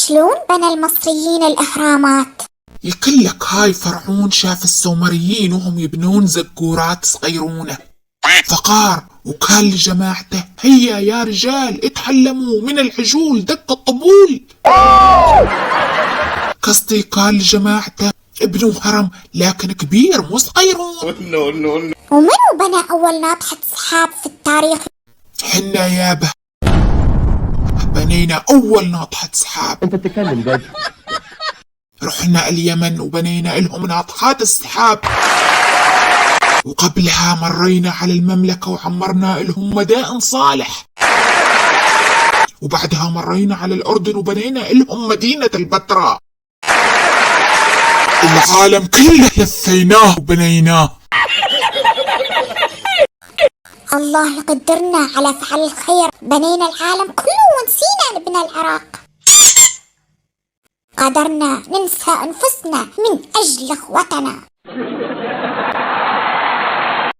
شلون بنى المصريين الأهرامات؟ يقلك هاي فرعون شاف السومريين وهم يبنون زقورات صغيرونة فقار وقال لجماعته: هيا يا رجال اتحلموا من العجول دق الطبول. قصدي قال لجماعته: ابنوا هرم لكن كبير مو صغيرون. ومنو بنى أول ناطحة سحاب في التاريخ؟ حنا يابا بنينا أول ناطحة سحاب. انت بتتكلم جد؟ رحنا اليمن وبنينا لهم ناطحات السحاب، وقبلها مرينا على المملكة وعمرنا لهم مدائن صالح، وبعدها مرينا على الأردن وبنينا لهم مدينة البتراء. العالم كله لثيناه وبنيناه. الله يقدرنا على فعل الخير، بنينا العالم كله ونسينا نبنى العراق. قدرنا ننسى أنفسنا من أجل إخوتنا.